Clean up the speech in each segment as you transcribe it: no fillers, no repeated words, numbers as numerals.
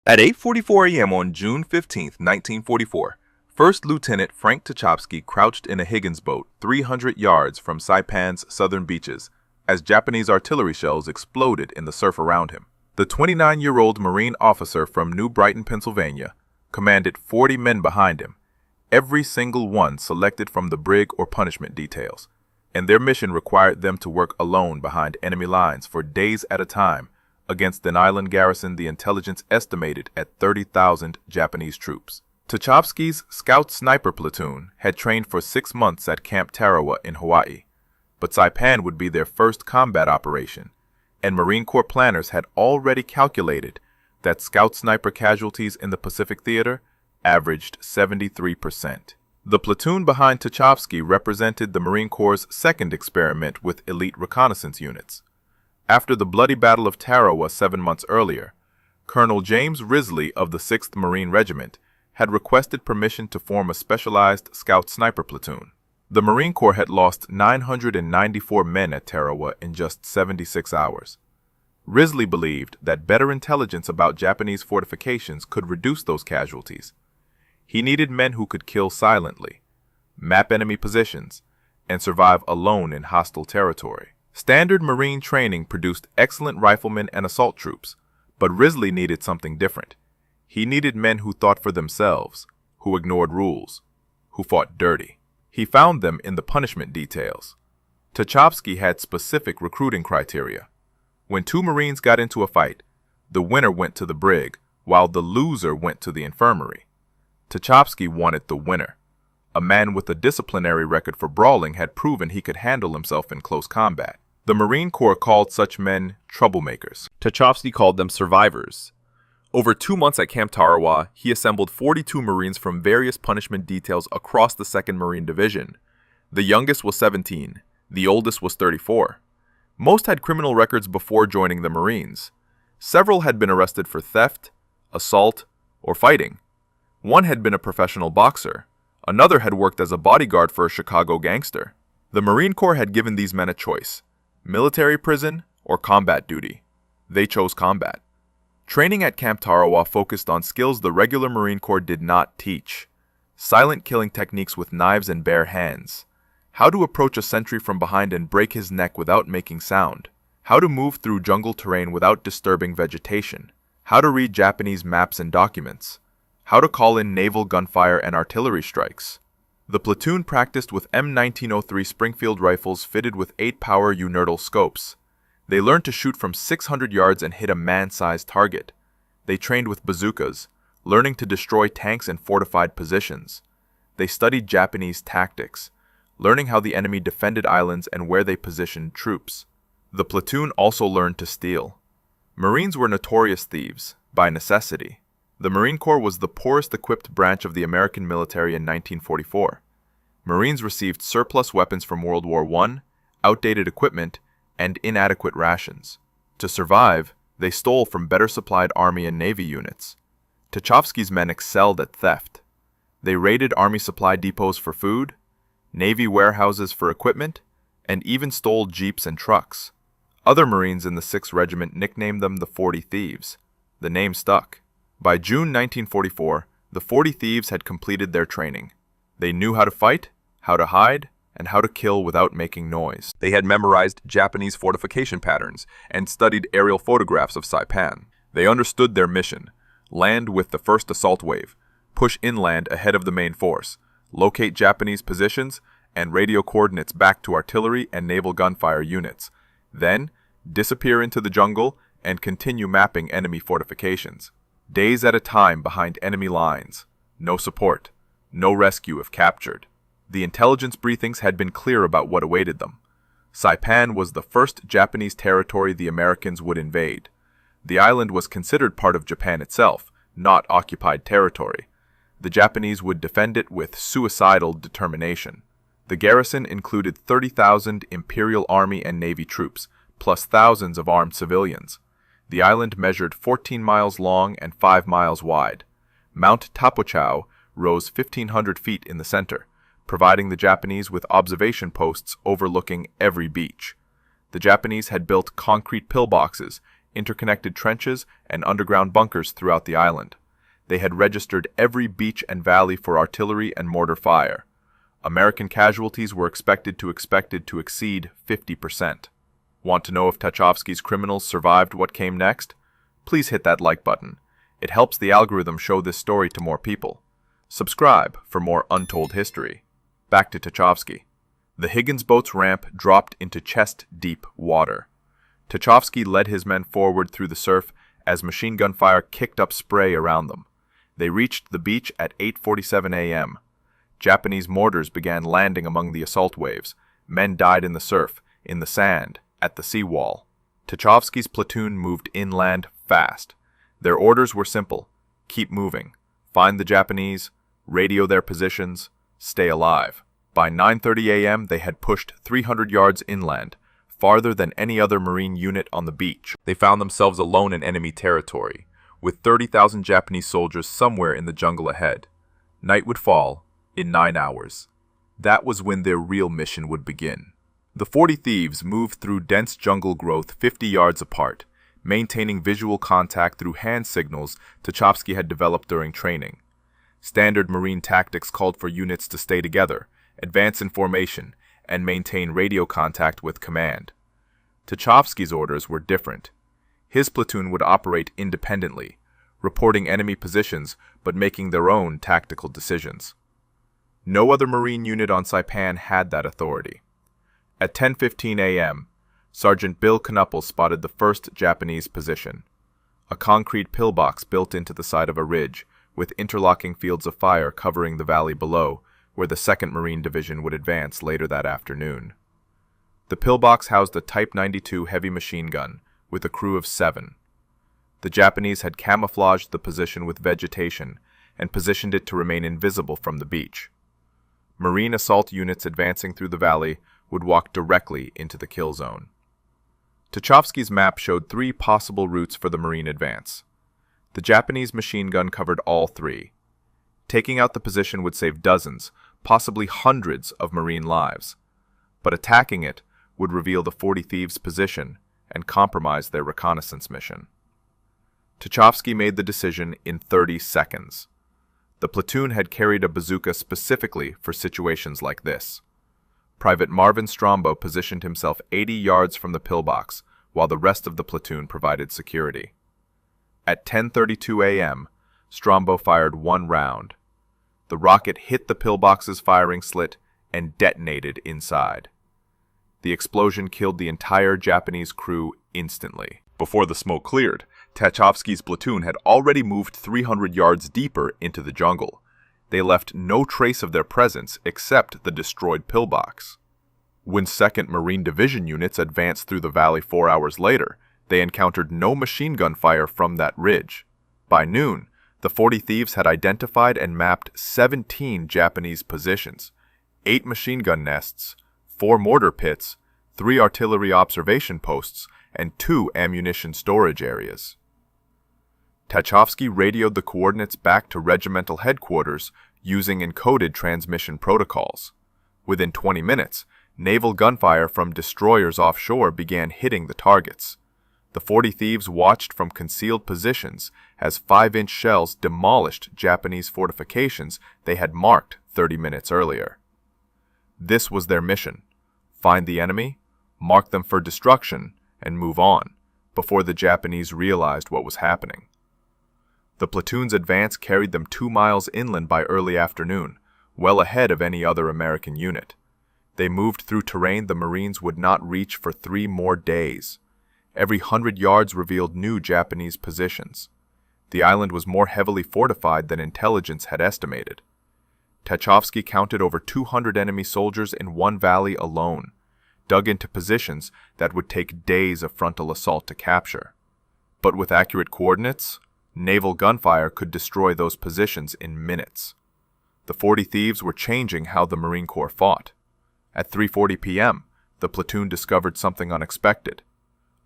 At 8:44 a.m. on June 15, 1944, First Lieutenant Frank Tachovsky crouched in a Higgins boat 300 yards from Saipan's southern beaches as Japanese artillery shells exploded in the surf around him. The 29-year-old Marine officer from New Brighton, Pennsylvania, commanded 40 men behind him, every single one selected from the brig or punishment details, and their mission required them to work alone behind enemy lines for days at a time against an island garrison the intelligence estimated at 30,000 Japanese troops. Tachovsky's Scout Sniper Platoon had trained for 6 months at Camp Tarawa in Hawaii, but Saipan would be their first combat operation, and Marine Corps planners had already calculated that Scout Sniper casualties in the Pacific Theater averaged 73%. The platoon behind Tachovsky represented the Marine Corps' second experiment with elite reconnaissance units. After the bloody Battle of Tarawa 7 months earlier, Colonel James Risley of the 6th Marine Regiment had requested permission to form a specialized Scout Sniper platoon. The Marine Corps had lost 994 men at Tarawa in just 76 hours. Risley believed that better intelligence about Japanese fortifications could reduce those casualties. He needed men who could kill silently, map enemy positions, and survive alone in hostile territory. Standard Marine training produced excellent riflemen and assault troops, but Risley needed something different. He needed men who thought for themselves, who ignored rules, who fought dirty. He found them in the punishment details. Tachovsky had specific recruiting criteria. When 2 Marines got into a fight, the winner went to the brig, while the loser went to the infirmary. Tachovsky wanted the winner. A man with a disciplinary record for brawling had proven he could handle himself in close combat. The Marine Corps called such men Troublemakers. Tachovsky called them survivors. Over 2 months at Camp Tarawa, he assembled 42 Marines from various punishment details across the 2nd Marine Division. The youngest was 17. The oldest was 34. Most had criminal records before joining the Marines. Several had been arrested for theft, assault, or fighting. One had been a professional boxer. Another had worked as a bodyguard for a Chicago gangster. The Marine Corps had given these men a choice: military prison or combat duty. They chose combat. Training at Camp Tarawa focused on skills the regular Marine Corps did not teach: silent killing techniques with knives and bare hands, how to approach a sentry from behind and break his neck without making sound, how to move through jungle terrain without disturbing vegetation, how to read Japanese maps and documents, how to call in naval gunfire and artillery strikes. The platoon practiced with M1903 Springfield rifles fitted with 8-power Unertal scopes. They learned to shoot from 600 yards and hit a man-sized target. They trained with bazookas, learning to destroy tanks and fortified positions. They studied Japanese tactics, learning how the enemy defended islands and where they positioned troops. The platoon also learned to steal. Marines were notorious thieves, by necessity. The Marine Corps was the poorest equipped branch of the American military in 1944. Marines received surplus weapons from World War I, outdated equipment, and inadequate rations. To survive, they stole from better supplied Army and Navy units. Tachovsky's men excelled at theft. They raided Army supply depots for food, Navy warehouses for equipment, and even stole jeeps and trucks. Other Marines in the 6th Regiment nicknamed them the 40 Thieves. The name stuck. By June 1944, the 40 Thieves had completed their training. They knew how to fight, how to hide, and how to kill without making noise. They had memorized Japanese fortification patterns and studied aerial photographs of Saipan. They understood their mission: land with the first assault wave, push inland ahead of the main force, locate Japanese positions, and radio coordinates back to artillery and naval gunfire units. Then, disappear into the jungle and continue mapping enemy fortifications. Days at a time behind enemy lines. No support. No rescue if captured. The intelligence briefings had been clear about what awaited them. Saipan was the first Japanese territory the Americans would invade. The island was considered part of Japan itself, not occupied territory. The Japanese would defend it with suicidal determination. The garrison included 30,000 Imperial Army and Navy troops, plus thousands of armed civilians. The island measured 14 miles long and 5 miles wide. Mount Tapochau rose 1,500 feet in the center, providing the Japanese with observation posts overlooking every beach. The Japanese had built concrete pillboxes interconnected trenches, and underground bunkers throughout the island. They had registered every beach and valley for artillery and mortar fire. American casualties were expected to exceed 50%. Want to know if Tachovsky's criminals survived what came next? Please hit that like button. It helps the algorithm show this story to more people. Subscribe for more untold history. Back to Tachovsky. The Higgins boat's ramp dropped into chest-deep water. Tachovsky led his men forward through the surf as machine gun fire kicked up spray around them. They reached the beach at 8:47 a.m. Japanese mortars began landing among the assault waves. Men died in the surf, in the sand, at the seawall. Tachovsky's platoon moved inland fast. Their orders were simple: keep moving, find the Japanese, radio their positions, stay alive. By 9:30 a.m. they had pushed 300 yards inland, farther than any other Marine unit on the beach. They found themselves alone in enemy territory, with 30,000 Japanese soldiers somewhere in the jungle ahead. Night would fall in 9 hours. That was when their real mission would begin. The 40 thieves moved through dense jungle growth 50 yards apart, maintaining visual contact through hand signals Tachovsky had developed during training. Standard Marine tactics called for units to stay together, advance in formation, and maintain radio contact with command. Tachovsky's orders were different. His platoon would operate independently, reporting enemy positions but making their own tactical decisions. No other Marine unit on Saipan had that authority. At 10:15 a.m., Sergeant Bill Knuppel spotted the first Japanese position, a concrete pillbox built into the side of a ridge, with interlocking fields of fire covering the valley below, where the 2nd Marine Division would advance later that afternoon. The pillbox housed a Type 92 heavy machine gun, with a crew of 7. The Japanese had camouflaged the position with vegetation and positioned it to remain invisible from the beach. Marine assault units advancing through the valley would walk directly into the kill zone. Tachovsky's map showed 3 possible routes for the Marine advance. The Japanese machine gun covered all 3. Taking out the position would save dozens, possibly hundreds of Marine lives, but attacking it would reveal the 40 thieves' position and compromise their reconnaissance mission. Tachovsky made the decision in 30 seconds. The platoon had carried a bazooka specifically for situations like this. Private Marvin Strombo positioned himself 80 yards from the pillbox, while the rest of the platoon provided security. At 10:32 a.m., Strombo fired 1 round. The rocket hit the pillbox's firing slit and detonated inside. The explosion killed the entire Japanese crew instantly. Before the smoke cleared, Tachovsky's platoon had already moved 300 yards deeper into the jungle. They left no trace of their presence except the destroyed pillbox. When 2nd Marine Division units advanced through the valley 4 hours later, they encountered no machine gun fire from that ridge. By noon, the 40 thieves had identified and mapped 17 Japanese positions, 8 machine gun nests, 4 mortar pits, 3 artillery observation posts, and 2 ammunition storage areas. Tachovsky radioed the coordinates back to regimental headquarters using encoded transmission protocols. Within 20 minutes, naval gunfire from destroyers offshore began hitting the targets. The 40 thieves watched from concealed positions as 5-inch shells demolished Japanese fortifications they had marked 30 minutes earlier. This was their mission: find the enemy, mark them for destruction, and move on, before the Japanese realized what was happening. The platoon's advance carried them 2 miles inland by early afternoon, well ahead of any other American unit. They moved through terrain the Marines would not reach for 3 more days. Every 100 yards revealed new Japanese positions. The island was more heavily fortified than intelligence had estimated. Tachovsky counted over 200 enemy soldiers in one valley alone, dug into positions that would take days of frontal assault to capture. But with accurate coordinates, naval gunfire could destroy those positions in minutes. The 40 thieves were changing how the Marine Corps fought. At 3:40 p.m., the platoon discovered something unexpected: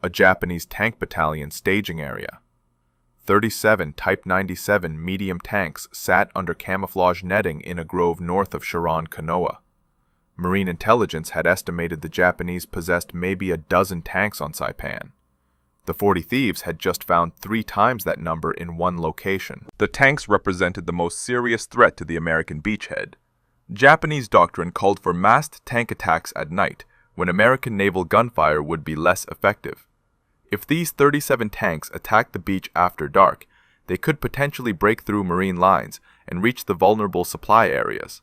a Japanese tank battalion staging area. 37 Type 97 medium tanks sat under camouflage netting in a grove north of Sharon Kanoa. Marine intelligence had estimated the Japanese possessed maybe a dozen tanks on Saipan. The 40 Thieves had just found 3 times that number in one location. The tanks represented the most serious threat to the American beachhead. Japanese doctrine called for massed tank attacks at night, when American naval gunfire would be less effective. If these 37 tanks attacked the beach after dark, they could potentially break through Marine lines and reach the vulnerable supply areas.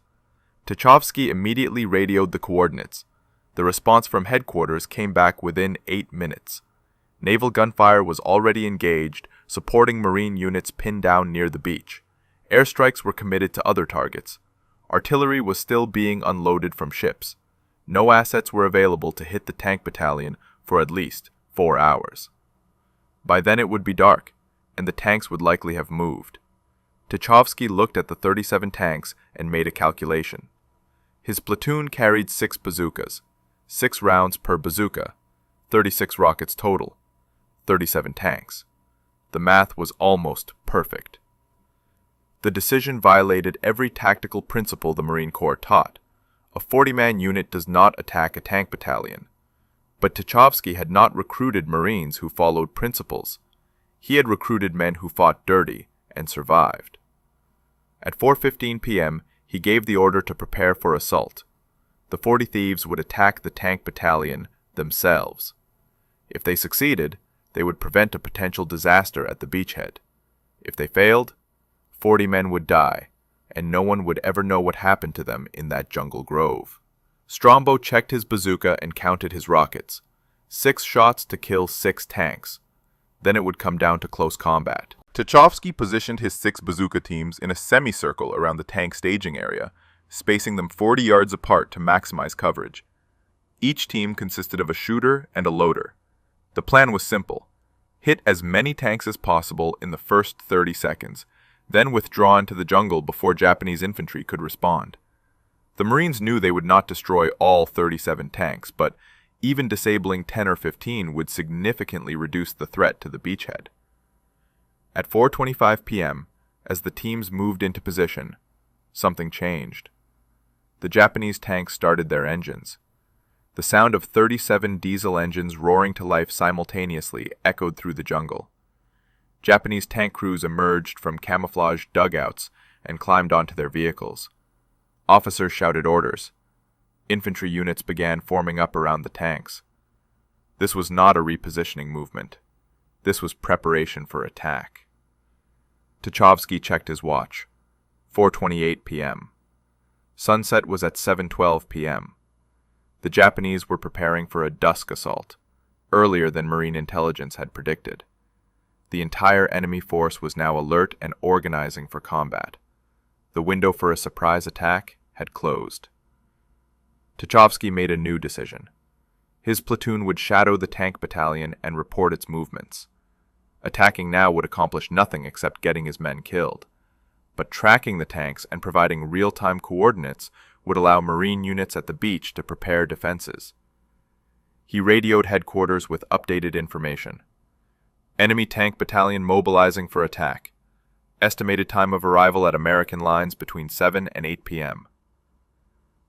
Tachovsky immediately radioed the coordinates. The response from headquarters came back within 8 minutes. Naval gunfire was already engaged, supporting Marine units pinned down near the beach. Airstrikes were committed to other targets. Artillery was still being unloaded from ships. No assets were available to hit the tank battalion for at least 4 hours. By then it would be dark, and the tanks would likely have moved. Tachovsky looked at the 37 tanks and made a calculation. His platoon carried 6 bazookas, 6 rounds per bazooka, 36 rockets total, 37 tanks. The math was almost perfect. The decision violated every tactical principle the Marine Corps taught. A 40-man unit does not attack a tank battalion. But Tachovsky had not recruited Marines who followed principles. He had recruited men who fought dirty and survived. At 4:15 p.m., he gave the order to prepare for assault. The 40 Thieves would attack the tank battalion themselves. If they succeeded, they would prevent a potential disaster at the beachhead. If they failed, 40 men would die, and no one would ever know what happened to them in that jungle grove. Strombo checked his bazooka and counted his rockets. 6 shots to kill 6 tanks. Then it would come down to close combat. Tachovsky positioned his 6 bazooka teams in a semicircle around the tank staging area, spacing them 40 yards apart to maximize coverage. Each team consisted of a shooter and a loader. The plan was simple. Hit as many tanks as possible in the first 30 seconds, then withdraw into the jungle before Japanese infantry could respond. The Marines knew they would not destroy all 37 tanks, but even disabling 10 or 15 would significantly reduce the threat to the beachhead. At 4:25 p.m., as the teams moved into position, something changed. The Japanese tanks started their engines. The sound of 37 diesel engines roaring to life simultaneously echoed through the jungle. Japanese tank crews emerged from camouflaged dugouts and climbed onto their vehicles. Officers shouted orders. Infantry units began forming up around the tanks. This was not a repositioning movement. This was preparation for attack. Tachovsky checked his watch. 4:28 p.m. Sunset was at 7:12 p.m. The Japanese were preparing for a dusk assault, earlier than Marine intelligence had predicted. The entire enemy force was now alert and organizing for combat. The window for a surprise attack had closed. Tachovsky made a new decision. His platoon would shadow the tank battalion and report its movements. Attacking now would accomplish nothing except getting his men killed. But tracking the tanks and providing real-time coordinates would allow Marine units at the beach to prepare defenses. He radioed headquarters with updated information. Enemy tank battalion mobilizing for attack. Estimated time of arrival at American lines between 7 and 8 p.m.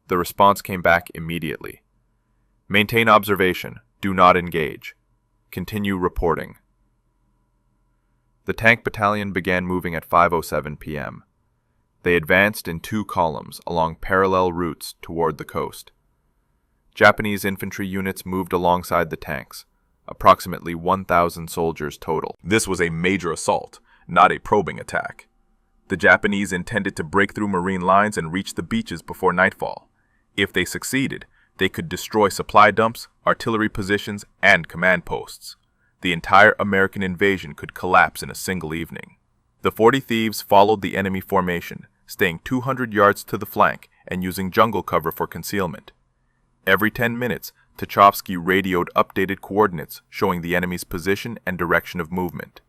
The response came back immediately. Maintain observation. Do not engage. Continue reporting. The tank battalion began moving at 5:07 p.m. They advanced in 2 columns along parallel routes toward the coast. Japanese infantry units moved alongside the tanks, approximately 1,000 soldiers total. This was a major assault, not a probing attack. The Japanese intended to break through Marine lines and reach the beaches before nightfall. If they succeeded, they could destroy supply dumps, artillery positions, and command posts. The entire American invasion could collapse in a single evening. The 40 Thieves followed the enemy formation, staying 200 yards to the flank and using jungle cover for concealment. Every 10 minutes, Tachovsky radioed updated coordinates showing the enemy's position and direction of movement.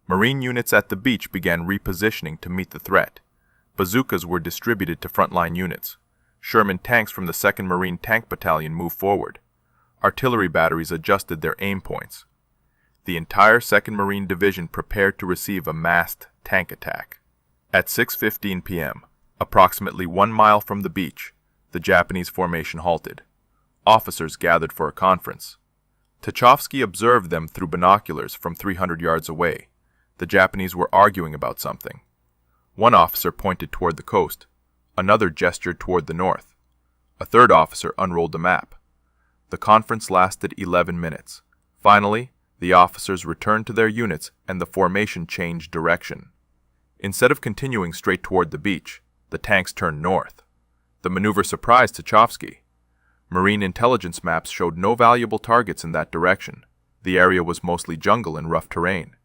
Marine units at the beach began repositioning to meet the threat. Bazookas were distributed to frontline units. Sherman tanks from the 2nd Marine Tank Battalion moved forward. Artillery batteries adjusted their aim points. The entire 2nd Marine Division prepared to receive a massed tank attack. At 6:15 p.m., approximately 1 mile from the beach, the Japanese formation halted. Officers gathered for a conference. Tachovsky observed them through binoculars from 300 yards away. The Japanese were arguing about something. One officer pointed toward the coast. Another gestured toward the north. A third officer unrolled the map. The conference lasted 11 minutes. Finally, the officers returned to their units and the formation changed direction. Instead of continuing straight toward the beach, the tanks turned north. The maneuver surprised Tachovsky. Marine intelligence maps showed no valuable targets in that direction. The area was mostly jungle and rough terrain.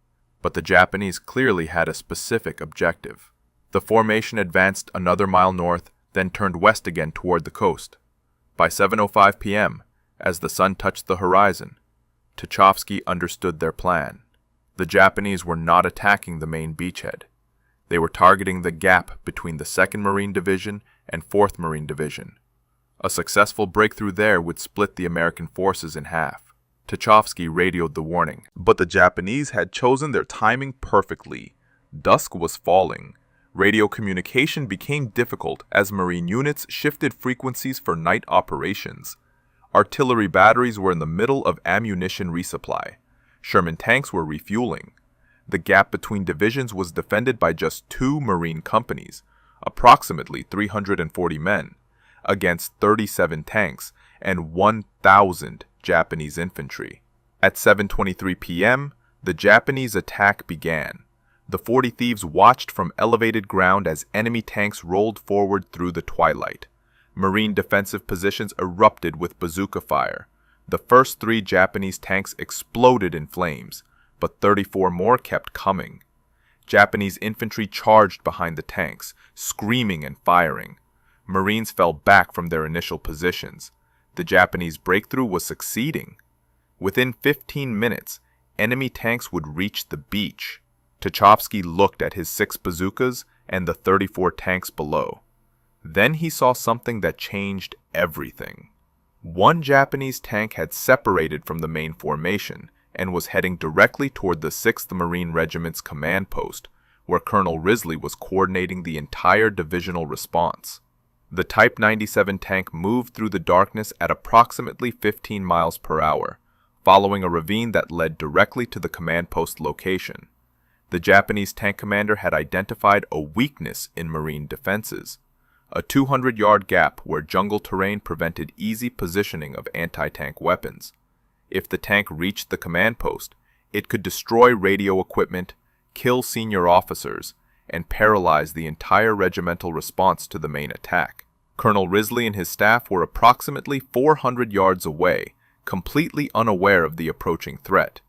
But the Japanese clearly had a specific objective. The formation advanced another mile north, then turned west again toward the coast. By 7:05 p.m., as the sun touched the horizon, Tachovsky understood their plan. The Japanese were not attacking the main beachhead. They were targeting the gap between the 2nd Marine Division and 4th Marine Division. A successful breakthrough there would split the American forces in half. Tachovsky radioed the warning. But the Japanese had chosen their timing perfectly. Dusk was falling. Radio communication became difficult as Marine units shifted frequencies for night operations. Artillery batteries were in the middle of ammunition resupply. Sherman tanks were refueling. The gap between divisions was defended by just 2 Marine companies, approximately 340 men, against 37 tanks and 1,000 Japanese infantry. At 7:23 p.m., the Japanese attack began. The 40 Thieves watched from elevated ground as enemy tanks rolled forward through the twilight. Marine defensive positions erupted with bazooka fire. The first 3 Japanese tanks exploded in flames, but 34 more kept coming. Japanese infantry charged behind the tanks, screaming and firing. Marines fell back from their initial positions. The Japanese breakthrough was succeeding. Within 15 minutes, enemy tanks would reach the beach. Tachovsky looked at his 6 bazookas and the 34 tanks below. Then he saw something that changed everything. One Japanese tank had separated from the main formation and was heading directly toward the 6th Marine Regiment's command post, where Colonel Risley was coordinating the entire divisional response. The Type 97 tank moved through the darkness at approximately 15 miles per hour, following a ravine that led directly to the command post location. The Japanese tank commander had identified a weakness in Marine defenses, a 200-yard gap where jungle terrain prevented easy positioning of anti-tank weapons. If the tank reached the command post, it could destroy radio equipment, kill senior officers, and paralyze the entire regimental response to the main attack. Colonel Risley and his staff were approximately 400 yards away, completely unaware of the approaching threat.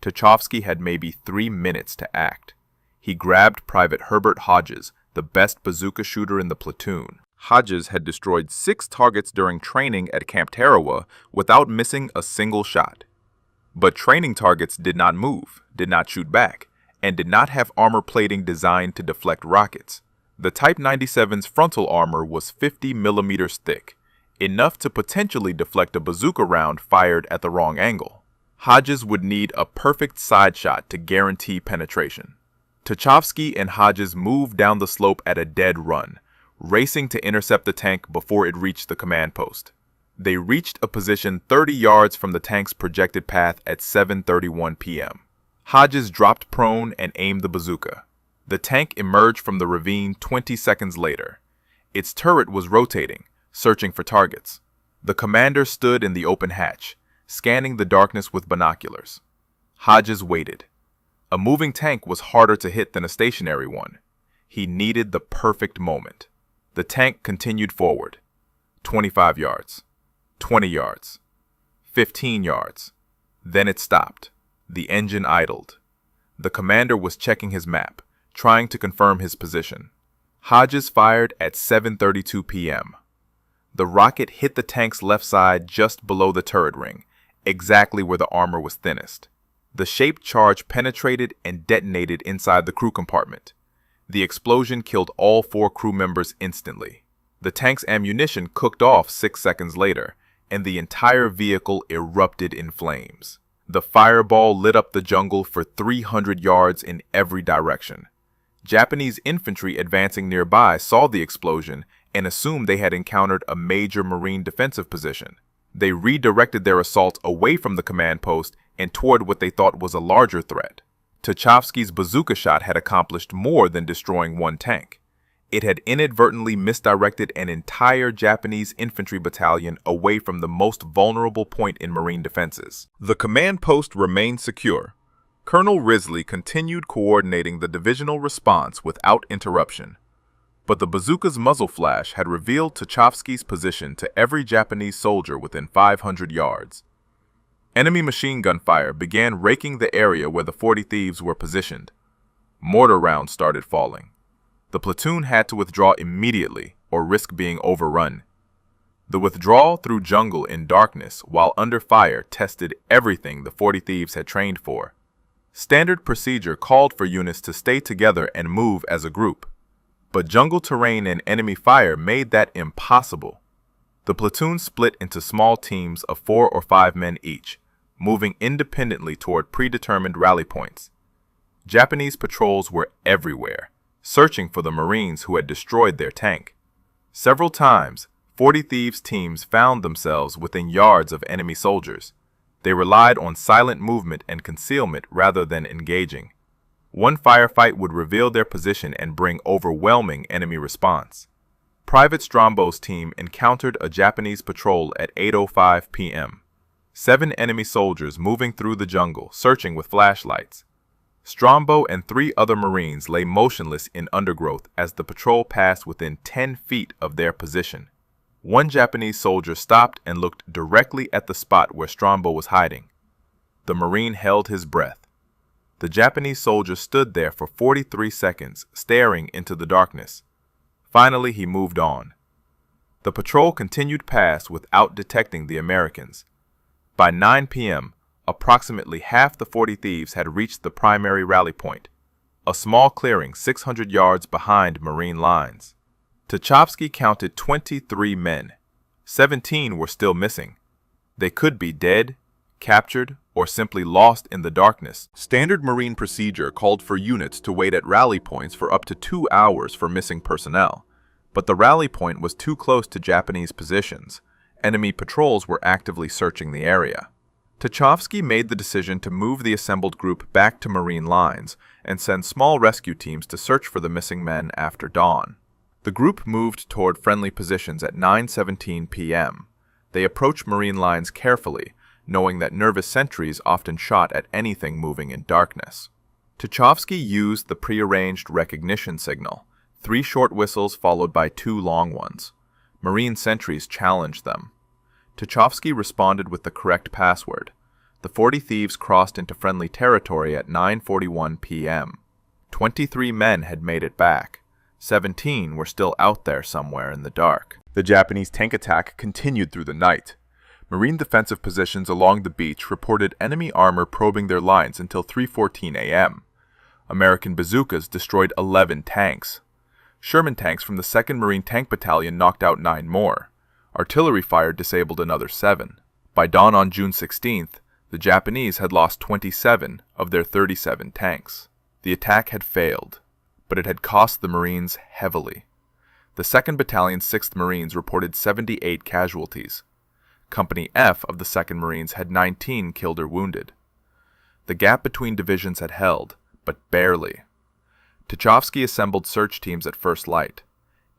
Tachovsky had maybe 3 minutes to act. He grabbed Private Herbert Hodges, the best bazooka shooter in the platoon. Hodges had destroyed 6 targets during training at Camp Tarawa without missing a single shot. But training targets did not move, did not shoot back, and did not have armor plating designed to deflect rockets. The Type 97's frontal armor was 50 millimeters thick, enough to potentially deflect a bazooka round fired at the wrong angle. Hodges would need a perfect side shot to guarantee penetration. Tachovsky and Hodges moved down the slope at a dead run, racing to intercept the tank before it reached the command post. They reached a position 30 yards from the tank's projected path at 7:31 p.m. Hodges dropped prone and aimed the bazooka. The tank emerged from the ravine 20 seconds later. Its turret was rotating, searching for targets. The commander stood in the open hatch, scanning the darkness with binoculars. Hodges waited. A moving tank was harder to hit than a stationary one. He needed the perfect moment. The tank continued forward. 25 yards. 20 yards. 15 yards. Then it stopped. The engine idled. The commander was checking his map, trying to confirm his position. Hodges fired at 7:32 p.m. The rocket hit the tank's left side just below the turret ring, exactly where the armor was thinnest. The shaped charge penetrated and detonated inside the crew compartment. The explosion killed all 4 crew members instantly. The tank's ammunition cooked off 6 seconds later, and the entire vehicle erupted in flames. The fireball lit up the jungle for 300 yards in every direction. Japanese infantry advancing nearby saw the explosion and assumed they had encountered a major Marine defensive position. They redirected their assault away from the command post and toward what they thought was a larger threat. Tachovsky's bazooka shot had accomplished more than destroying one tank. It had inadvertently misdirected an entire Japanese infantry battalion away from the most vulnerable point in Marine defenses. The command post remained secure. Colonel Risley continued coordinating the divisional response without interruption. But the bazooka's muzzle flash had revealed Tachovsky's position to every Japanese soldier within 500 yards. Enemy machine gun fire began raking the area where the 40 Thieves were positioned. Mortar rounds started falling. The platoon had to withdraw immediately or risk being overrun. The withdrawal through jungle in darkness while under fire tested everything the 40 Thieves had trained for. Standard procedure called for units to stay together and move as a group. But jungle terrain and enemy fire made that impossible. The platoon split into small teams of 4 or 5 men each, moving independently toward predetermined rally points. Japanese patrols were everywhere, searching for the Marines who had destroyed their tank. Several times, 40 Thieves teams found themselves within yards of enemy soldiers. They relied on silent movement and concealment rather than engaging. One firefight would reveal their position and bring overwhelming enemy response. Private Strombo's team encountered a Japanese patrol at 8:05 p.m. 7 enemy soldiers moving through the jungle, searching with flashlights. Strombo and 3 other Marines lay motionless in undergrowth as the patrol passed within 10 feet of their position. One Japanese soldier stopped and looked directly at the spot where Strombo was hiding. The Marine held his breath. The Japanese soldier stood there for 43 seconds, staring into the darkness. Finally, he moved on. The patrol continued past without detecting the Americans. By 9 p.m., approximately half the 40 Thieves had reached the primary rally point, a small clearing 600 yards behind Marine lines. Tachovsky counted 23 men. 17 were still missing. They could be dead, captured, or simply lost in the darkness. Standard Marine procedure called for units to wait at rally points for up to 2 hours for missing personnel, but the rally point was too close to Japanese positions. Enemy patrols were actively searching the area. Tachovsky made the decision to move the assembled group back to Marine lines and send small rescue teams to search for the missing men after dawn. The group moved toward friendly positions at 9:17 p.m. They approached Marine lines carefully, knowing that nervous sentries often shot at anything moving in darkness. Tachovsky used the prearranged recognition signal, 3 short whistles followed by 2 long ones. Marine sentries challenged them. Tachovsky responded with the correct password. The 40 Thieves crossed into friendly territory at 9:41 p.m. 23 men had made it back. 17 were still out there somewhere in the dark. The Japanese tank attack continued through the night. Marine defensive positions along the beach reported enemy armor probing their lines until 3:14 a.m. American bazookas destroyed 11 tanks. Sherman tanks from the 2nd Marine Tank Battalion knocked out 9 more. Artillery fire disabled another 7. By dawn on June 16th, the Japanese had lost 27 of their 37 tanks. The attack had failed, but it had cost the Marines heavily. The 2nd Battalion's 6th Marines reported 78 casualties. Company F of the 2nd Marines had 19 killed or wounded. The gap between divisions had held, but barely. Tachovsky assembled search teams at first light.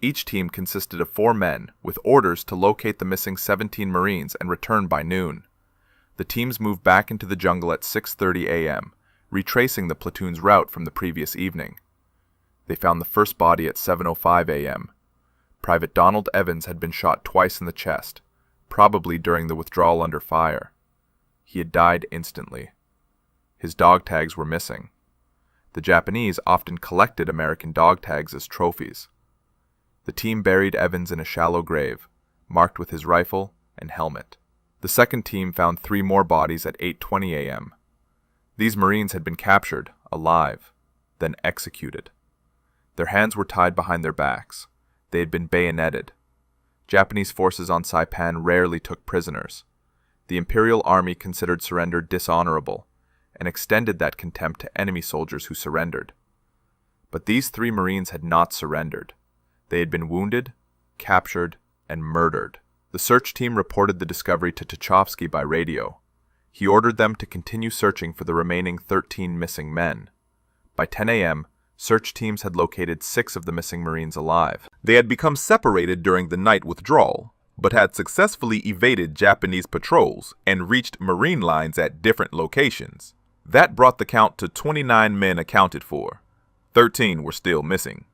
Each team consisted of 4 men, with orders to locate the missing 17 Marines and return by noon. The teams moved back into the jungle at 6:30 a.m., retracing the platoon's route from the previous evening. They found the first body at 7:05 a.m. Private Donald Evans had been shot twice in the chest, probably during the withdrawal under fire. He had died instantly. His dog tags were missing. The Japanese often collected American dog tags as trophies. The team buried Evans in a shallow grave, marked with his rifle and helmet. The second team found 3 more bodies at 8:20 a.m. These Marines had been captured, alive, then executed. Their hands were tied behind their backs. They had been bayoneted. Japanese forces on Saipan rarely took prisoners. The Imperial Army considered surrender dishonorable, and extended that contempt to enemy soldiers who surrendered. But these 3 Marines had not surrendered. They had been wounded, captured, and murdered. The search team reported the discovery to Tachovsky by radio. He ordered them to continue searching for the remaining 13 missing men. By 10 a.m., search teams had located 6 of the missing Marines alive. They had become separated during the night withdrawal, but had successfully evaded Japanese patrols and reached Marine lines at different locations. That brought the count to 29 men accounted for. 13 were still missing.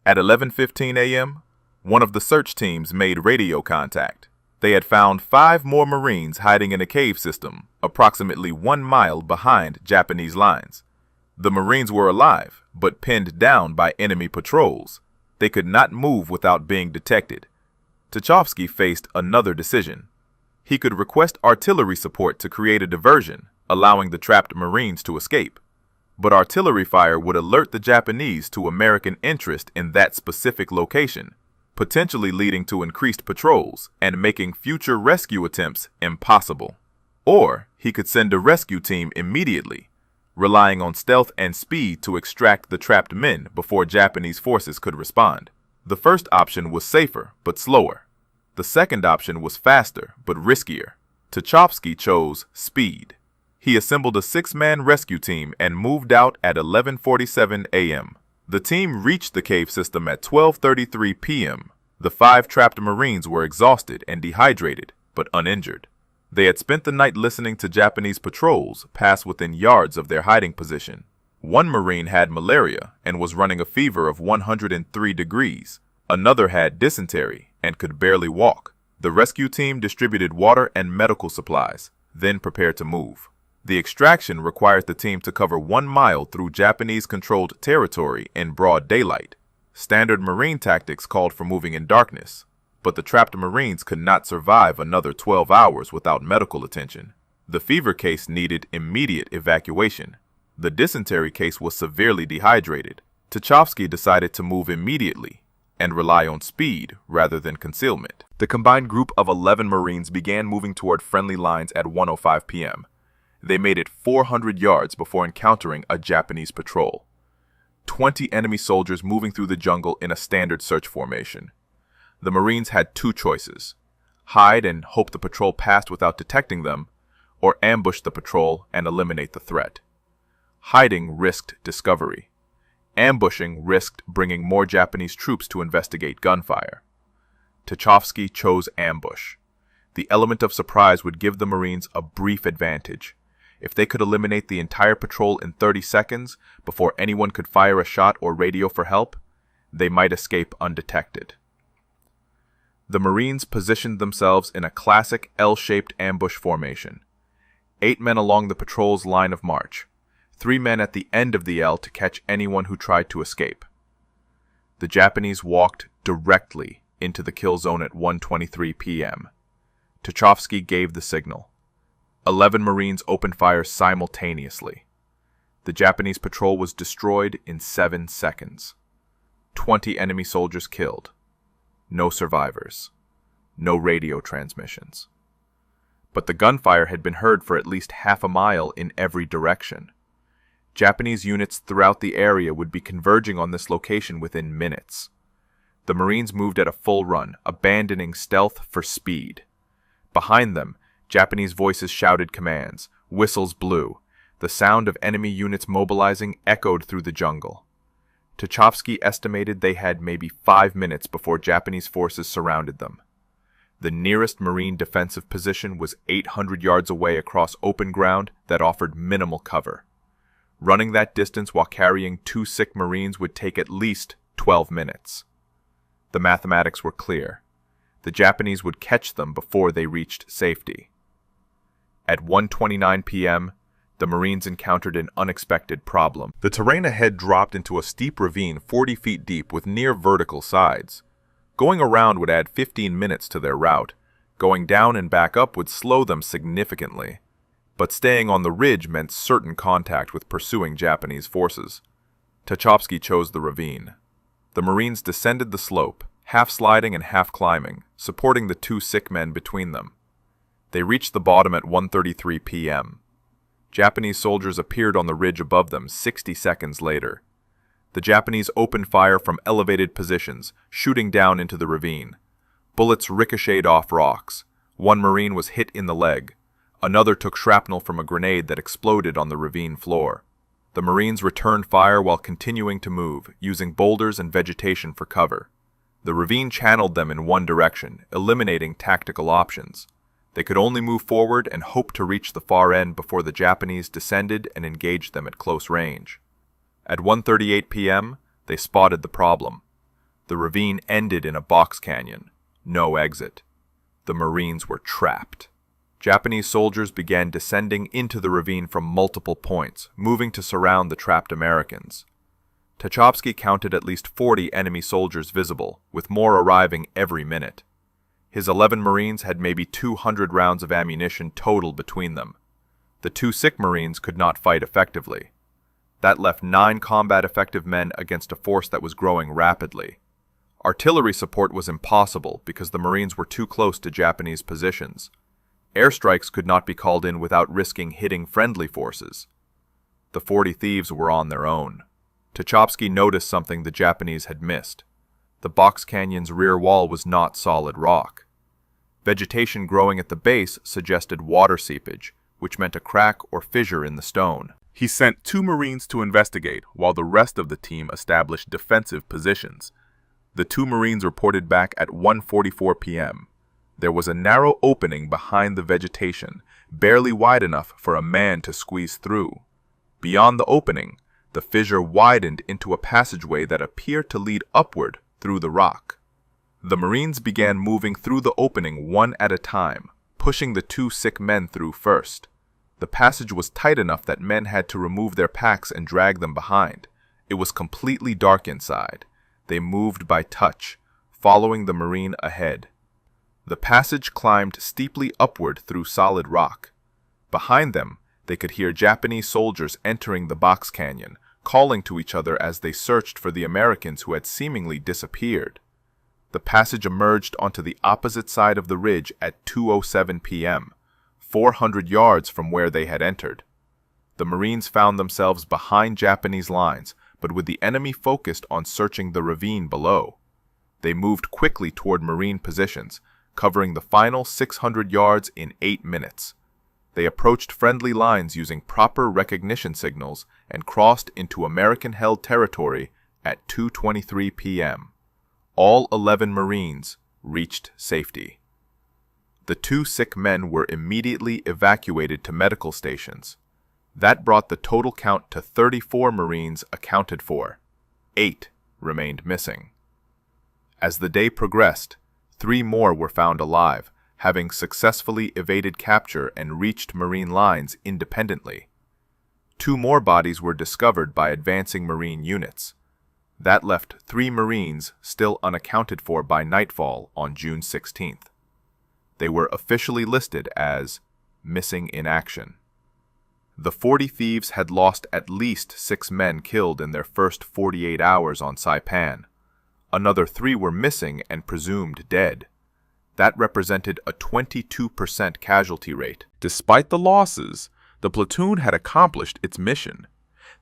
At 11:15 a.m., one of the search teams made radio contact. They had found 5 more Marines hiding in a cave system, approximately 1 mile behind Japanese lines. The Marines were alive, but pinned down by enemy patrols. They could not move without being detected. Tachovsky faced another decision. He could request artillery support to create a diversion, allowing the trapped Marines to escape. But artillery fire would alert the Japanese to American interest in that specific location, potentially leading to increased patrols and making future rescue attempts impossible. Or he could send a rescue team immediately, relying on stealth and speed to extract the trapped men before Japanese forces could respond. The first option was safer but slower. The second option was faster but riskier. Tachovsky chose speed. He assembled a 6-man rescue team and moved out at 11:47 a.m. The team reached the cave system at 12:33 p.m. The 5 trapped Marines were exhausted and dehydrated, but uninjured. They had spent the night listening to Japanese patrols pass within yards of their hiding position. One Marine had malaria and was running a fever of 103 degrees. Another had dysentery and could barely walk. The rescue team distributed water and medical supplies, then prepared to move. The extraction required the team to cover 1 mile through Japanese-controlled territory in broad daylight. Standard Marine tactics called for moving in darkness, but the trapped Marines could not survive another 12 hours without medical attention. The fever case needed immediate evacuation. The dysentery case was severely dehydrated. Tachovsky decided to move immediately and rely on speed rather than concealment. The combined group of 11 Marines began moving toward friendly lines at 1:05 p.m. They made it 400 yards before encountering a Japanese patrol. 20 enemy soldiers moving through the jungle in a standard search formation. The Marines had 2 choices: hide and hope the patrol passed without detecting them, or ambush the patrol and eliminate the threat. Hiding risked discovery. Ambushing risked bringing more Japanese troops to investigate gunfire. Tachovsky chose ambush. The element of surprise would give the Marines a brief advantage. If they could eliminate the entire patrol in 30 seconds before anyone could fire a shot or radio for help, they might escape undetected. The Marines positioned themselves in a classic L-shaped ambush formation. 8 men along the patrol's line of march, 3 men at the end of the L to catch anyone who tried to escape. The Japanese walked directly into the kill zone at 1:23 p.m. Tachovsky gave the signal. 11 Marines opened fire simultaneously. The Japanese patrol was destroyed in 7 seconds. 20 enemy soldiers killed. No survivors. No radio transmissions. But the gunfire had been heard for at least half a mile in every direction. Japanese units throughout the area would be converging on this location within minutes. The Marines moved at a full run, abandoning stealth for speed. Behind them, Japanese voices shouted commands, whistles blew. The sound of enemy units mobilizing echoed through the jungle. Tachovsky estimated they had maybe 5 minutes before Japanese forces surrounded them. The nearest Marine defensive position was 800 yards away across open ground that offered minimal cover. Running that distance while carrying 2 sick Marines would take at least 12 minutes. The mathematics were clear. The Japanese would catch them before they reached safety. At 1:29 p.m., the Marines encountered an unexpected problem. The terrain ahead dropped into a steep ravine 40 feet deep with near vertical sides. Going around would add 15 minutes to their route. Going down and back up would slow them significantly. But staying on the ridge meant certain contact with pursuing Japanese forces. Tachovsky chose the ravine. The Marines descended the slope, half sliding and half climbing, supporting the 2 sick men between them. They reached the bottom at 1:33 p.m. Japanese soldiers appeared on the ridge above them 60 seconds later. The Japanese opened fire from elevated positions, shooting down into the ravine. Bullets ricocheted off rocks. One Marine was hit in the leg. Another took shrapnel from a grenade that exploded on the ravine floor. The Marines returned fire while continuing to move, using boulders and vegetation for cover. The ravine channeled them in one direction, eliminating tactical options. They could only move forward and hope to reach the far end before the Japanese descended and engaged them at close range. At 1:38 p.m., they spotted the problem. The ravine ended in a box canyon. No exit. The Marines were trapped. Japanese soldiers began descending into the ravine from multiple points, moving to surround the trapped Americans. Tachovsky counted at least 40 enemy soldiers visible, with more arriving every minute. His 11 Marines had maybe 200 rounds of ammunition total between them. The 2 sick Marines could not fight effectively. That left 9 combat-effective men against a force that was growing rapidly. Artillery support was impossible because the Marines were too close to Japanese positions. Airstrikes could not be called in without risking hitting friendly forces. The 40 thieves were on their own. Tachovsky noticed something the Japanese had missed. The box canyon's rear wall was not solid rock. Vegetation growing at the base suggested water seepage, which meant a crack or fissure in the stone. He sent 2 Marines to investigate, while the rest of the team established defensive positions. The 2 Marines reported back at 1:44 p.m. There was a narrow opening behind the vegetation, barely wide enough for a man to squeeze through. Beyond the opening, the fissure widened into a passageway that appeared to lead upward through the rock. The Marines began moving through the opening one at a time, pushing the 2 sick men through first. The passage was tight enough that men had to remove their packs and drag them behind. It was completely dark inside. They moved by touch, following the Marine ahead. The passage climbed steeply upward through solid rock. Behind them, they could hear Japanese soldiers entering the box canyon, calling to each other as they searched for the Americans who had seemingly disappeared. The passage emerged onto the opposite side of the ridge at 2:07 p.m., 400 yards from where they had entered. The Marines found themselves behind Japanese lines, but with the enemy focused on searching the ravine below. They moved quickly toward Marine positions, covering the final 600 yards in 8 minutes. They approached friendly lines using proper recognition signals and crossed into American-held territory at 2:23 p.m. All 11 Marines reached safety. The 2 sick men were immediately evacuated to medical stations. That brought the total count to 34 Marines accounted for. 8 remained missing. As the day progressed, 3 more were found alive, having successfully evaded capture and reached Marine lines independently. 2 more bodies were discovered by advancing Marine units. That left 3 Marines still unaccounted for by nightfall on June 16th. They were officially listed as missing in action. The 40 thieves had lost at least 6 men killed in their first 48 hours on Saipan. Another 3 were missing and presumed dead. That represented a 22% casualty rate. Despite the losses, the platoon had accomplished its mission.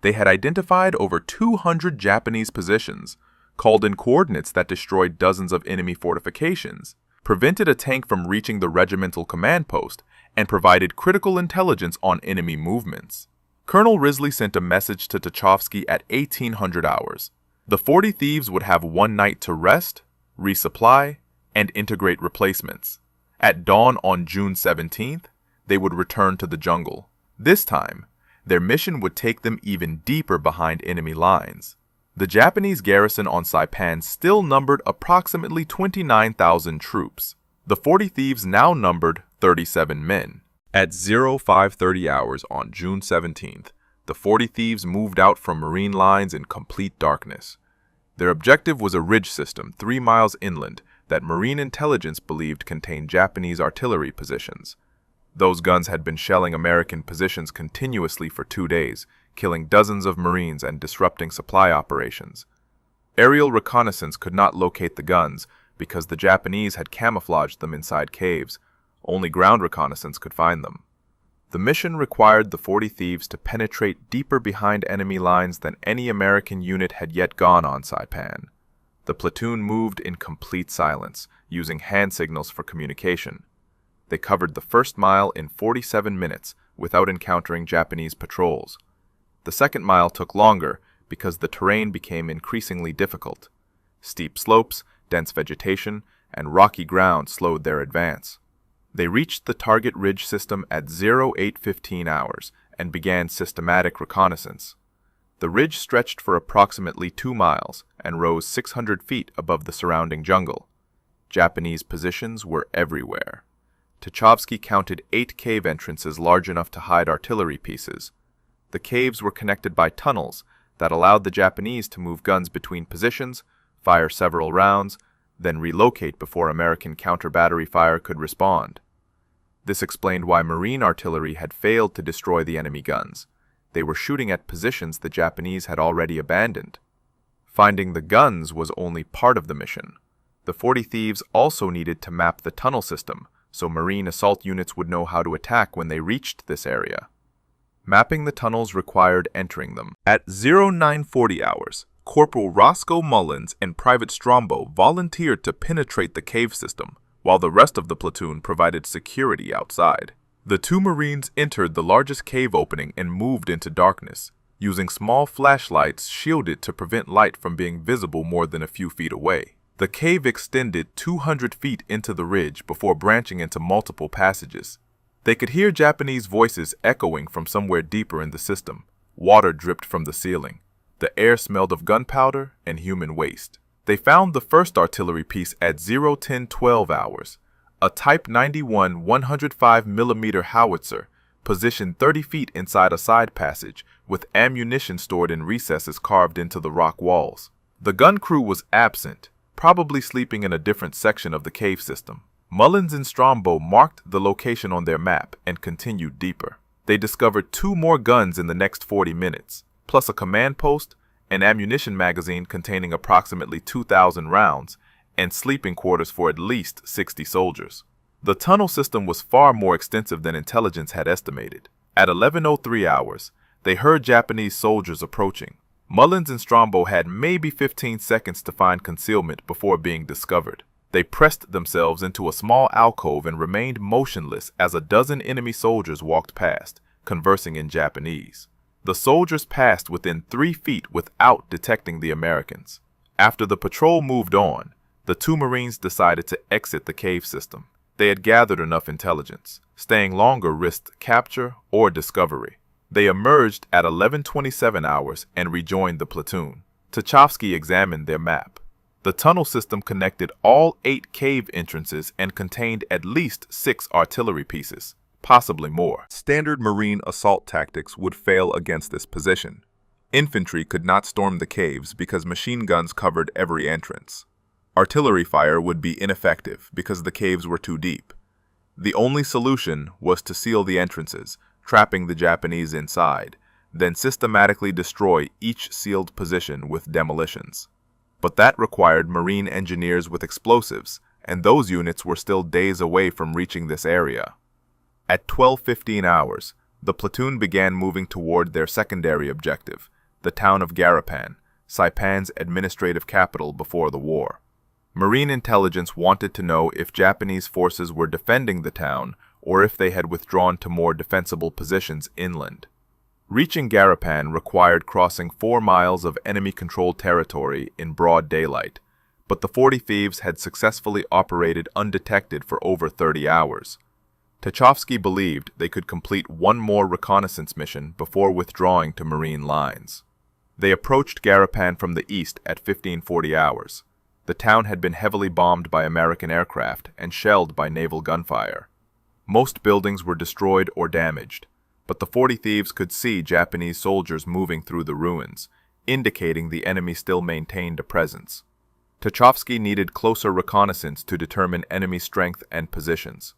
They had identified over 200 Japanese positions, called in coordinates that destroyed dozens of enemy fortifications, prevented a tank from reaching the regimental command post, and provided critical intelligence on enemy movements. Colonel Risley sent a message to Tachovsky at 1800 hours. The 40 thieves would have one night to rest, resupply, and integrate replacements. At dawn on June 17th, they would return to the jungle. This time, their mission would take them even deeper behind enemy lines. The Japanese garrison on Saipan still numbered approximately 29,000 troops. The 40 thieves now numbered 37 men. At 0530 hours on June 17th, the 40 thieves moved out from Marine lines in complete darkness. Their objective was a ridge system 3 miles inland that Marine intelligence believed contained Japanese artillery positions. Those guns had been shelling American positions continuously for 2 days, killing dozens of Marines and disrupting supply operations. Aerial reconnaissance could not locate the guns because the Japanese had camouflaged them inside caves. Only ground reconnaissance could find them. The mission required the 40 thieves to penetrate deeper behind enemy lines than any American unit had yet gone on Saipan. The platoon moved in complete silence, using hand signals for communication. They covered the first mile in 47 minutes without encountering Japanese patrols. The second mile took longer because the terrain became increasingly difficult. Steep slopes, dense vegetation, and rocky ground slowed their advance. They reached the target ridge system at 08:15 hours and began systematic reconnaissance. The ridge stretched for approximately 2 miles and rose 600 feet above the surrounding jungle. Japanese positions were everywhere. Tachovsky counted 8 cave entrances large enough to hide artillery pieces. The caves were connected by tunnels that allowed the Japanese to move guns between positions, fire several rounds, then relocate before American counter-battery fire could respond. This explained why Marine artillery had failed to destroy the enemy guns. They were shooting at positions the Japanese had already abandoned. Finding the guns was only part of the mission. The 40 Thieves also needed to map the tunnel system, so Marine assault units would know how to attack when they reached this area. Mapping the tunnels required entering them. At 0940 hours, Corporal Roscoe Mullins and Private Strombo volunteered to penetrate the cave system, while the rest of the platoon provided security outside. The 2 Marines entered the largest cave opening and moved into darkness, using small flashlights shielded to prevent light from being visible more than a few feet away. The cave extended 200 feet into the ridge before branching into multiple passages. They could hear Japanese voices echoing from somewhere deeper in the system. Water dripped from the ceiling. The air smelled of gunpowder and human waste. They found the first artillery piece at 0:10:12 hours, a Type 91 105mm howitzer positioned 30 feet inside a side passage with ammunition stored in recesses carved into the rock walls. The gun crew was absent, probably sleeping in a different section of the cave system. Mullins and Strombo marked the location on their map and continued deeper. They discovered 2 more guns in the next 40 minutes, plus a command post, an ammunition magazine containing approximately 2,000 rounds, and sleeping quarters for at least 60 soldiers. The tunnel system was far more extensive than intelligence had estimated. At 11:03 hours, they heard Japanese soldiers approaching. Mullins and Strombo had maybe 15 seconds to find concealment before being discovered. They pressed themselves into a small alcove and remained motionless as a dozen enemy soldiers walked past, conversing in Japanese. The soldiers passed within 3 feet without detecting the Americans. After the patrol moved on, the 2 Marines decided to exit the cave system. They had gathered enough intelligence. Staying longer risked capture or discovery. They emerged at 11:27 hours and rejoined the platoon. Tachovsky examined their map. The tunnel system connected all 8 cave entrances and contained at least 6 artillery pieces, possibly more. Standard Marine assault tactics would fail against this position. Infantry could not storm the caves because machine guns covered every entrance. Artillery fire would be ineffective because the caves were too deep. The only solution was to seal the entrances, trapping the Japanese inside, then systematically destroy each sealed position with demolitions. But that required Marine engineers with explosives, and those units were still days away from reaching this area. At 12:15 hours, the platoon began moving toward their secondary objective, the town of Garrison, Saipan's administrative capital before the war. Marine intelligence wanted to know if Japanese forces were defending the town or if they had withdrawn to more defensible positions inland. Reaching Saipan required crossing 4 miles of enemy-controlled territory in broad daylight, but the 40 Thieves had successfully operated undetected for over 30 hours. Tachovsky believed they could complete one more reconnaissance mission before withdrawing to Marine lines. They approached Saipan from the east at 1540 hours. The town had been heavily bombed by American aircraft and shelled by naval gunfire. Most buildings were destroyed or damaged, but the 40 Thieves could see Japanese soldiers moving through the ruins, indicating the enemy still maintained a presence. Tachovsky needed closer reconnaissance to determine enemy strength and positions.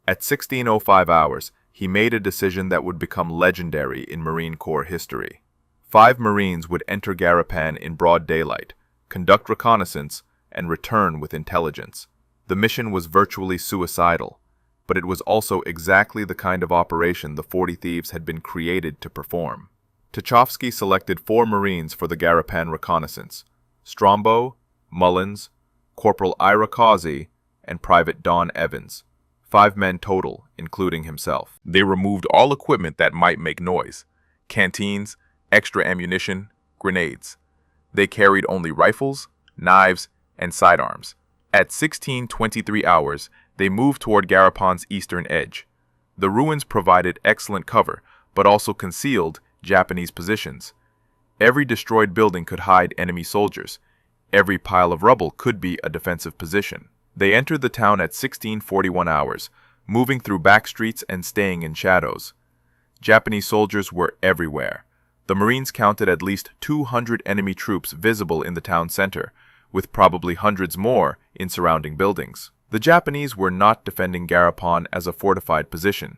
At 16:05 hours, he made a decision that would become legendary in Marine Corps history. 5 Marines would enter Saipan in broad daylight, conduct reconnaissance, and return with intelligence. The mission was virtually suicidal, but it was also exactly the kind of operation the 40 Thieves had been created to perform. Tachovsky selected 4 Marines for the Saipan reconnaissance: Strombo, Mullins, Corporal Ira Causey, and Private Don Evans. 5 men total, including himself. They removed all equipment that might make noise: canteens, extra ammunition, grenades. They carried only rifles, knives, and sidearms. At 16:23 hours, they moved toward Garapan's eastern edge. The ruins provided excellent cover, but also concealed Japanese positions. Every destroyed building could hide enemy soldiers. Every pile of rubble could be a defensive position. They entered the town at 16:41 hours, moving through back streets and staying in shadows. Japanese soldiers were everywhere. The Marines counted at least 200 enemy troops visible in the town center, with probably hundreds more in surrounding buildings. The Japanese were not defending Garapan as a fortified position.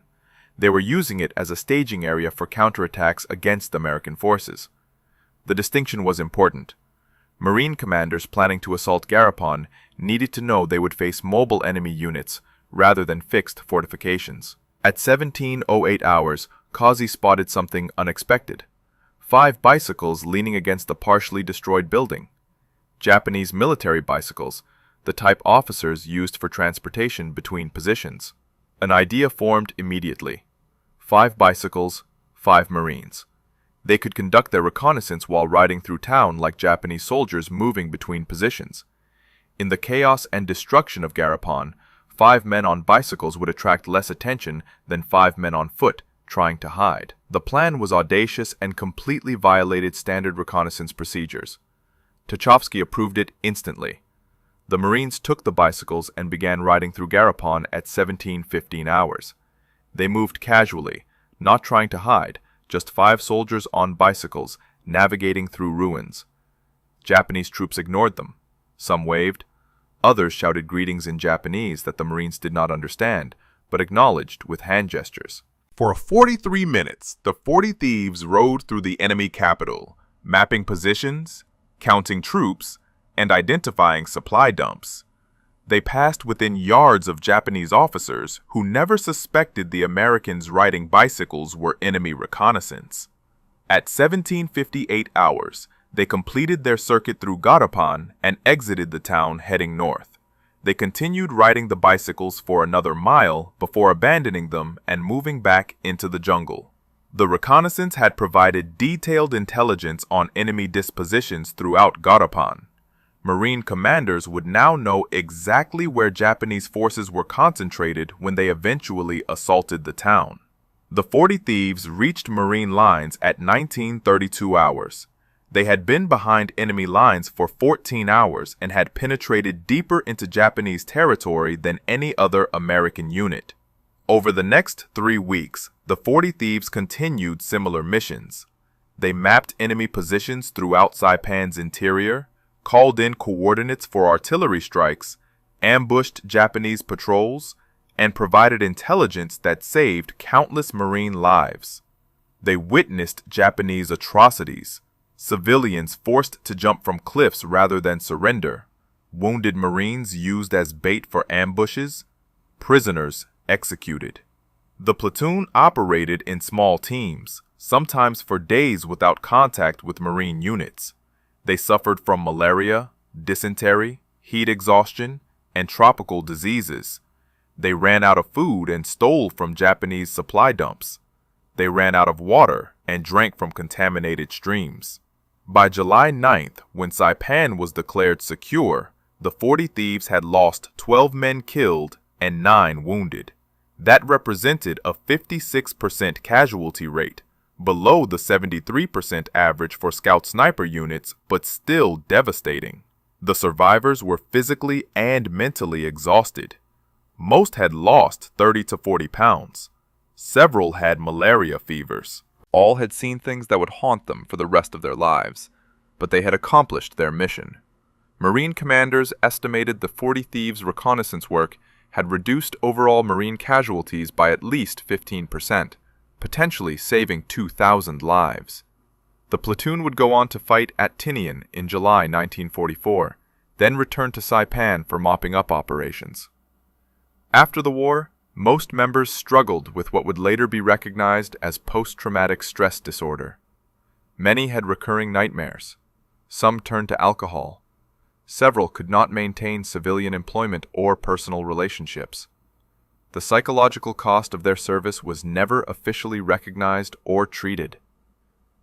They were using it as a staging area for counterattacks against American forces. The distinction was important. Marine commanders planning to assault Garapan needed to know they would face mobile enemy units rather than fixed fortifications. At 17:08 hours, Causey spotted something unexpected: 5 bicycles leaning against the partially destroyed building. Japanese military bicycles, the type officers used for transportation between positions. An idea formed immediately. 5 bicycles, 5 Marines. They could conduct their reconnaissance while riding through town like Japanese soldiers moving between positions. In the chaos and destruction of Garapan, 5 men on bicycles would attract less attention than 5 men on foot trying to hide. The plan was audacious and completely violated standard reconnaissance procedures. Tachovsky approved it instantly. The Marines took the bicycles and began riding through Garapan at 17:15 hours. They moved casually, not trying to hide, just 5 soldiers on bicycles navigating through ruins. Japanese troops ignored them. Some waved. Others shouted greetings in Japanese that the Marines did not understand, but acknowledged with hand gestures. For 43 minutes, the 40 thieves rode through the enemy capital, mapping positions, counting troops, and identifying supply dumps. They passed within yards of Japanese officers who never suspected the Americans riding bicycles were enemy reconnaissance. At 17:58 hours, they completed their circuit through Garapan and exited the town heading north. They continued riding the bicycles for another mile before abandoning them and moving back into the jungle. The reconnaissance had provided detailed intelligence on enemy dispositions throughout Garapan. Marine commanders would now know exactly where Japanese forces were concentrated when they eventually assaulted the town. The 40 thieves reached Marine lines at 19:32 hours. They had been behind enemy lines for 14 hours and had penetrated deeper into Japanese territory than any other American unit. Over the next 3 weeks, the 40 thieves continued similar missions. They mapped enemy positions throughout Saipan's interior, called in coordinates for artillery strikes, ambushed Japanese patrols, and provided intelligence that saved countless Marine lives. They witnessed Japanese atrocities: civilians forced to jump from cliffs rather than surrender, wounded Marines used as bait for ambushes, prisoners executed. The platoon operated in small teams, sometimes for days without contact with Marine units. They suffered from malaria, dysentery, heat exhaustion, and tropical diseases. They ran out of food and stole from Japanese supply dumps. They ran out of water and drank from contaminated streams. By July 9th, when Saipan was declared secure, the 40 thieves had lost 12 men killed and 9 wounded. That represented a 56% casualty rate, below the 73% average for scout sniper units, but still devastating. The survivors were physically and mentally exhausted. Most had lost 30 to 40 pounds. Several had malaria fevers. All had seen things that would haunt them for the rest of their lives, but they had accomplished their mission. Marine commanders estimated the 40 thieves' reconnaissance work had reduced overall Marine casualties by at least 15%, potentially saving 2,000 lives. The platoon would go on to fight at Tinian in July 1944, then return to Saipan for mopping up operations. After the war, most members struggled with what would later be recognized as post-traumatic stress disorder. Many had recurring nightmares. Some turned to alcohol. Several could not maintain civilian employment or personal relationships. The psychological cost of their service was never officially recognized or treated.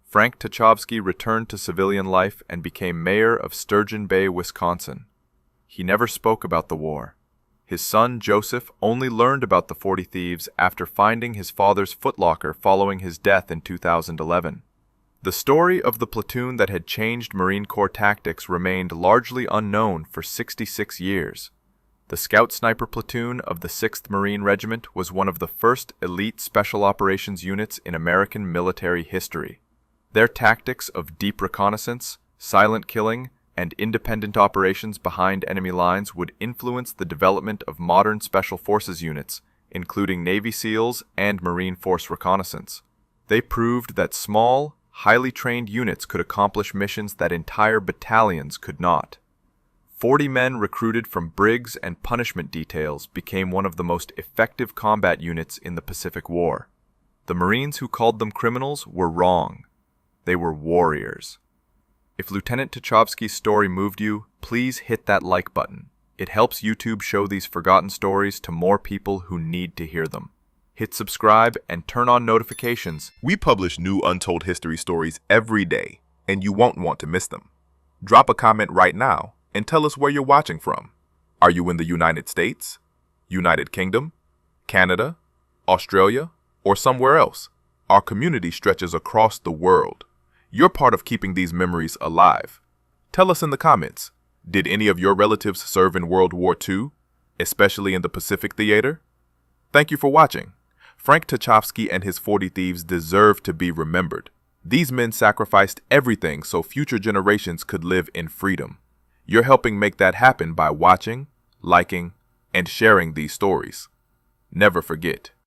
Frank Tachovsky returned to civilian life and became mayor of Sturgeon Bay, Wisconsin. He never spoke about the war. His son, Joseph, only learned about the 40 Thieves after finding his father's footlocker following his death in 2011. The story of the platoon that had changed Marine Corps tactics remained largely unknown for 66 years. The Scout Sniper Platoon of the 6th Marine Regiment was one of the first elite special operations units in American military history. Their tactics of deep reconnaissance, silent killing, and independent operations behind enemy lines would influence the development of modern Special Forces units, including Navy SEALs and Marine Force reconnaissance. They proved that small, highly trained units could accomplish missions that entire battalions could not. 40 men recruited from brigs and punishment details became one of the most effective combat units in the Pacific War. The Marines who called them criminals were wrong. They were warriors. If Lieutenant Tachovsky's story moved you, please hit that like button. It helps YouTube show these forgotten stories to more people who need to hear them. Hit subscribe and turn on notifications. We publish new untold history stories every day, and you won't want to miss them. Drop a comment right now and tell us where you're watching from. Are you in the United States, United Kingdom, Canada, Australia, or somewhere else? Our community stretches across the world. You're part of keeping these memories alive. Tell us in the comments, did any of your relatives serve in World War II, especially in the Pacific Theater? Thank you for watching. Frank Tachovsky and his 40 Thieves deserve to be remembered. These men sacrificed everything so future generations could live in freedom. You're helping make that happen by watching, liking, and sharing these stories. Never forget,